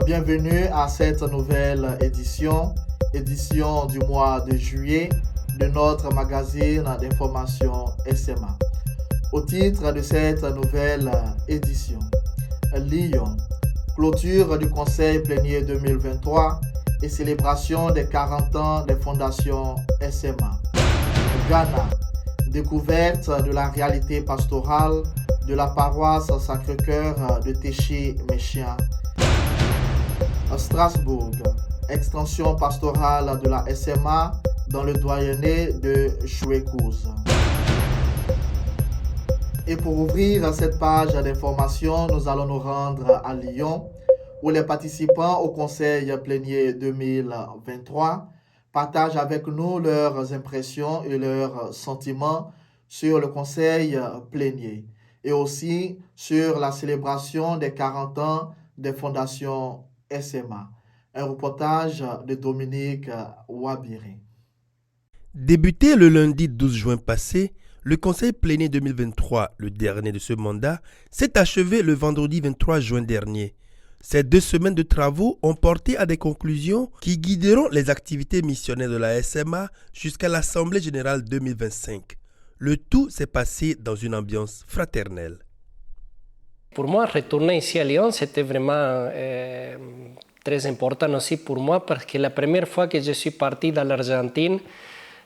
Bienvenue à cette nouvelle édition du mois de juillet de notre magazine d'information SMA. Au titre de cette nouvelle édition, Lyon, clôture du Conseil plénier 2023 et célébration des 40 ans des fondations SMA. Ghana, découverte de la réalité pastorale de la paroisse Sacré-Cœur de Téchi-Méchien. Strasbourg, extension pastorale de la SMA dans le doyenné de Chouécouz. Et pour ouvrir cette page d'information, nous allons nous rendre à Lyon, où les participants au Conseil plénier 2023 partagent avec nous leurs impressions et leurs sentiments sur le Conseil plénier et aussi sur la célébration des 40 ans des fondations SMA. Un reportage de Dominique Wabiri. Débuté le lundi 12 juin passé, le Conseil plénier 2023, le dernier de ce mandat, s'est achevé le vendredi 23 juin dernier. Ces 2 semaines de travaux ont porté à des conclusions qui guideront les activités missionnaires de la SMA jusqu'à l'Assemblée générale 2025. Le tout s'est passé dans une ambiance fraternelle. Pour moi, retourner ici à Lyon, c'était vraiment très important aussi pour moi parce que la première fois que je suis parti dans l'Argentine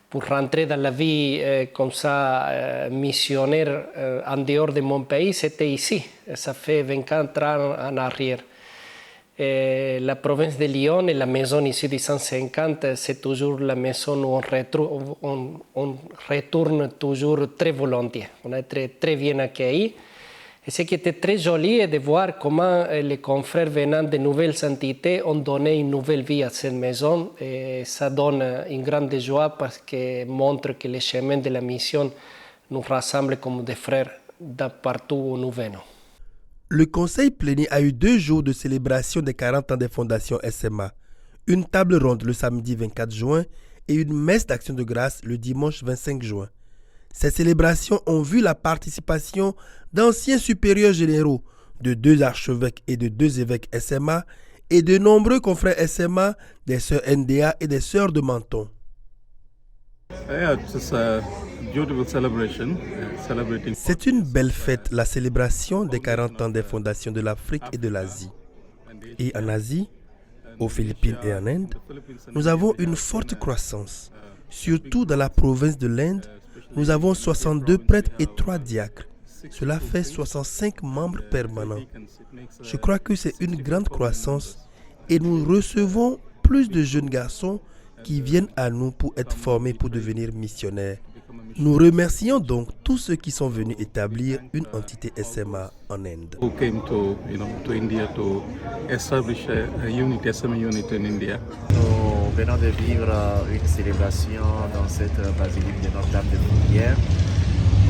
pour rentrer dans la vie comme ça, missionnaire en dehors de mon pays, c'était ici. Ça fait 24 ans en arrière. Et la province de Lyon et la maison ici du 150, c'est toujours la maison où on retourne toujours très volontiers. On est très, très bien accueillis. Et ce qui était très joli est de voir comment les confrères venant de nouvelles entités ont donné une nouvelle vie à cette maison. Et ça donne une grande joie parce que montre que les chemins de la mission nous rassemblent comme des frères partout où nous venons. Le Conseil plénier a eu 2 jours de célébration des 40 ans des fondations SMA, une table ronde le samedi 24 juin et une messe d'action de grâce le dimanche 25 juin. Ces célébrations ont vu la participation d'anciens supérieurs généraux, de 2 archevêques et de 2 évêques SMA et de nombreux confrères SMA, des sœurs NDA et des sœurs de Menton. C'est une belle fête, la célébration des 40 ans des fondations de l'Afrique et de l'Asie. Et en Asie, aux Philippines et en Inde, nous avons une forte croissance. Surtout dans la province de l'Inde, nous avons 62 prêtres et 3 diacres. Cela fait 65 membres permanents. Je crois que c'est une grande croissance et nous recevons plus de jeunes garçons qui viennent à nous pour être formés pour devenir missionnaires. Nous remercions donc tous ceux qui sont venus établir une entité SMA en Inde. Nous venons de vivre une célébration dans cette basilique de Notre-Dame de Fourvière.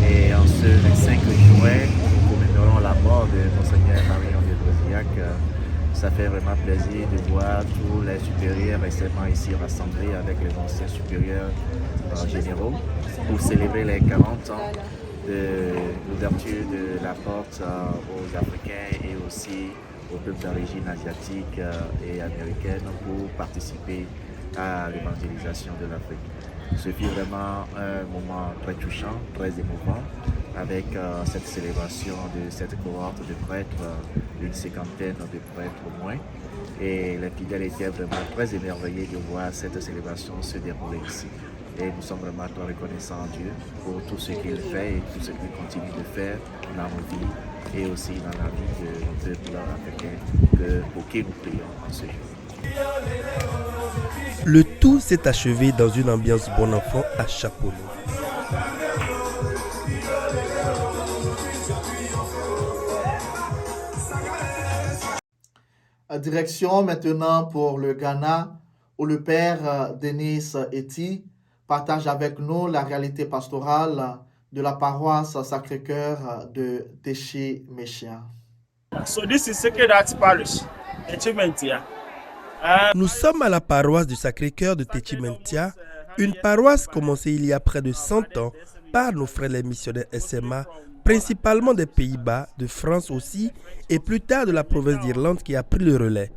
Et en ce 25 juin, nous commémorons la mort de Monseigneur Marion de Brosiac. Ça fait vraiment plaisir de voir tous les supérieurs récemment ici rassemblés avec les anciens supérieurs généraux pour célébrer les 40 ans de l'ouverture de la porte aux Africains et aussi aux peuples d'origine asiatique et américaine pour participer à l'évangélisation de l'Afrique. Ce fut vraiment un moment très touchant, très émouvant, avec cette célébration de cette cohorte de prêtres, une 50aine de prêtres au moins. Et les fidèles étaient vraiment très émerveillés de voir cette célébration se dérouler ici. Et nous sommes vraiment très reconnaissants à Dieu pour tout ce qu'il fait et tout ce qu'il continue de faire dans nos vies et aussi dans la vie de nos peuples africains pour qui nous prions en ce jour. Le tout s'est achevé dans une ambiance bon enfant à Chaponneau. Direction maintenant pour le Ghana, où le père Denis Eti partage avec nous la réalité pastorale de la paroisse Sacré-Cœur de Téchi-Méchien. Nous sommes à la paroisse du Sacré-Cœur de Téchi-Mentia, une paroisse commencée il y a près de 100 ans par nos frères les missionnaires SMA, principalement des Pays-Bas, de France aussi, et plus tard de la province d'Irlande qui a pris le relais.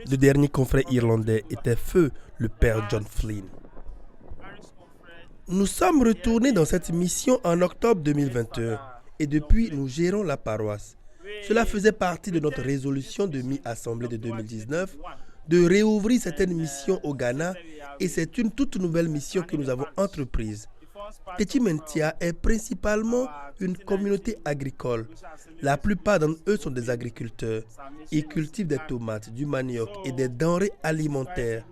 Le dernier confrère irlandais était feu le père John Flynn. Nous sommes retournés dans cette mission en octobre 2021 et depuis nous gérons la paroisse. Cela faisait partie de notre résolution de mi-assemblée de 2019 de réouvrir certaines missions au Ghana et c'est une toute nouvelle mission que nous avons entreprise. Techimentia est principalement une communauté agricole. La plupart d'entre eux sont des agriculteurs. Ils cultivent des tomates, du manioc et des denrées alimentaires.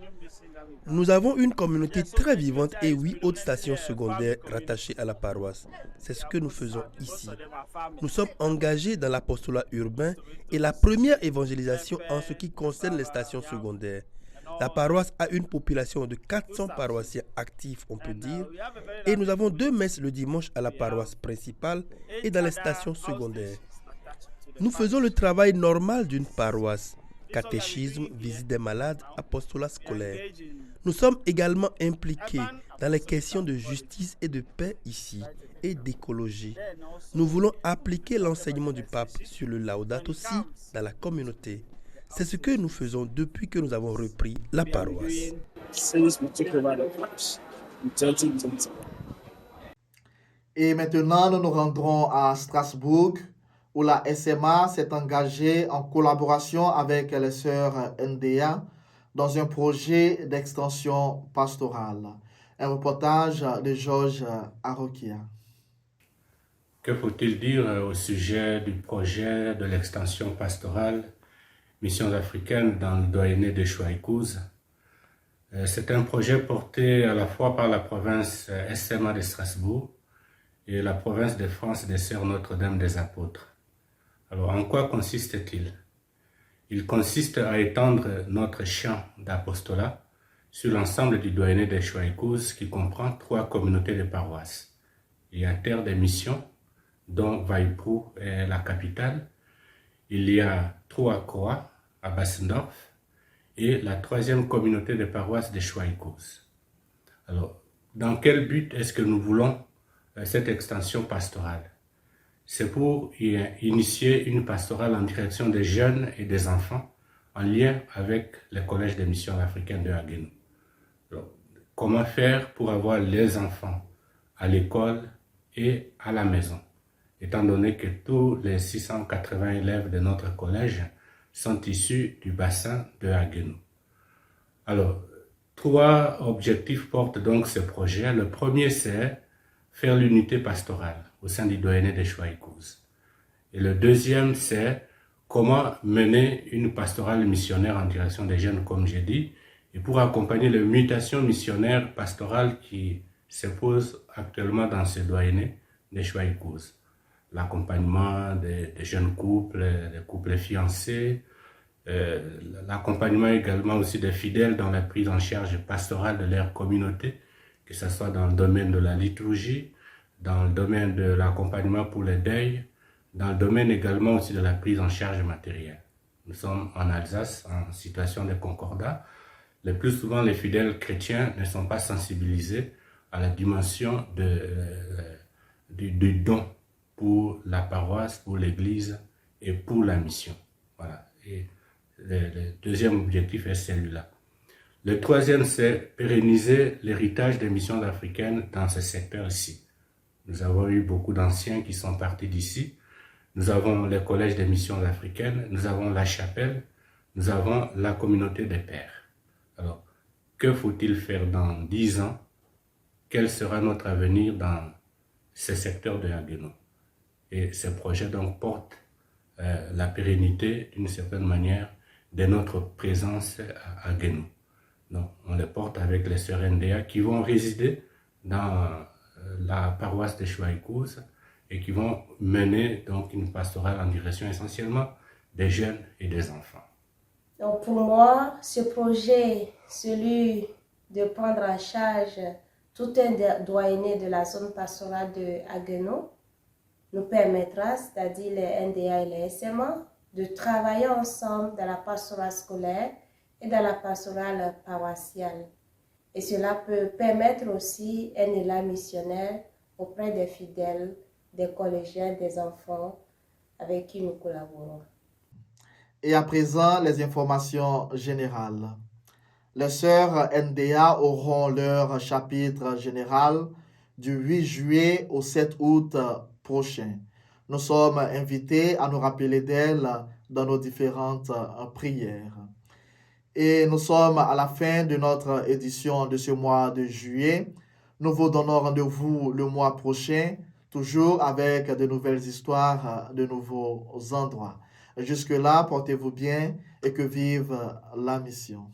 Nous avons une communauté très vivante et 8 autres stations secondaires rattachées à la paroisse. C'est ce que nous faisons ici. Nous sommes engagés dans l'apostolat urbain et la première évangélisation en ce qui concerne les stations secondaires. La paroisse a une population de 400 paroissiens actifs, on peut dire, et nous avons 2 messes le dimanche à la paroisse principale et dans les stations secondaires. Nous faisons le travail normal d'une paroisse, catéchisme, visite des malades, apostolat scolaire. Nous sommes également impliqués dans les questions de justice et de paix ici et d'écologie. Nous voulons appliquer l'enseignement du pape sur le Laudato Si dans la communauté. C'est ce que nous faisons depuis que nous avons repris la paroisse. Et maintenant, nous nous rendrons à Strasbourg, où la SMA s'est engagée en collaboration avec les sœurs NDA dans un projet d'extension pastorale. Un reportage de Georges Arokia. Que faut-il dire au sujet du projet de l'extension pastorale Missions africaines dans le doyenné de Chouaïkouz? C'est un projet porté à la fois par la province SMA de Strasbourg et la province de France des Sœurs Notre-Dame des Apôtres. Alors, en quoi consiste-t-il? Il consiste à étendre notre champ d'apostolat sur l'ensemble du doyenné de Chouaïkouz qui comprend 3 communautés de paroisses. Il y a Terre des Missions, dont Vaïprou est la capitale. Il y a Trouakoa à Bassendorf et la 3e communauté de paroisses de Chouaïkouz. Alors, dans quel but est-ce que nous voulons cette extension pastorale? C'est pour initier une pastorale en direction des jeunes et des enfants en lien avec le collège des missions africaines de Haguenou. Comment faire pour avoir les enfants à l'école et à la maison, étant donné que tous les 680 élèves de notre collège sont issus du bassin de Haguenou. Alors, 3 objectifs portent donc ce projet. Le premier, c'est faire l'unité pastorale au sein du doyenné de Chouaïkouz. Et le deuxième, c'est comment mener une pastorale missionnaire en direction des jeunes, comme j'ai dit, et pour accompagner les mutations missionnaires pastorales qui se posent actuellement dans ce doyenné de Chouaïkouz. L'accompagnement des jeunes couples, des couples fiancés, l'accompagnement également aussi des fidèles dans la prise en charge pastorale de leur communauté, que ce soit dans le domaine de la liturgie, dans le domaine de l'accompagnement pour les deuils, dans le domaine également aussi de la prise en charge matérielle. Nous sommes en Alsace en situation de concordat. Le plus souvent, les fidèles chrétiens ne sont pas sensibilisés à la dimension du don pour la paroisse, pour l'église et pour la mission. Voilà. Et le deuxième objectif est celui-là. Le troisième, c'est pérenniser l'héritage des missions africaines dans ce secteur-ci. Nous avons eu beaucoup d'anciens qui sont partis d'ici. Nous avons le collège des missions africaines, nous avons la chapelle, nous avons la communauté des pères. Alors, que faut-il faire dans 10 ans? Quel sera notre avenir dans ce secteur de Haguenou? Et ce projet donc porte la pérennité d'une certaine manière de notre présence à Haguenou. Donc, on les porte avec les sœurs NDA qui vont résider dans la paroisse de Chouaïkouz et qui vont mener donc une pastorale en direction essentiellement des jeunes et des enfants. Donc pour moi, ce projet, celui de prendre en charge tout un doyenné de la zone pastorale de Haguenou, nous permettra, c'est-à-dire les NDA et les SMA, de travailler ensemble dans la pastorale scolaire et dans la pastorale paroissiale. Et cela peut permettre aussi un élan missionnaire auprès des fidèles, des collégiens, des enfants avec qui nous collaborons. Et à présent, les informations générales. Les sœurs NDA auront leur chapitre général du 8 juillet au 7 août prochain. Nous sommes invités à nous rappeler d'elles dans nos différentes prières. Et nous sommes à la fin de notre édition de ce mois de juillet. Nous vous donnons rendez-vous le mois prochain, toujours avec de nouvelles histoires, de nouveaux endroits. Jusque-là, portez-vous bien et que vive la mission.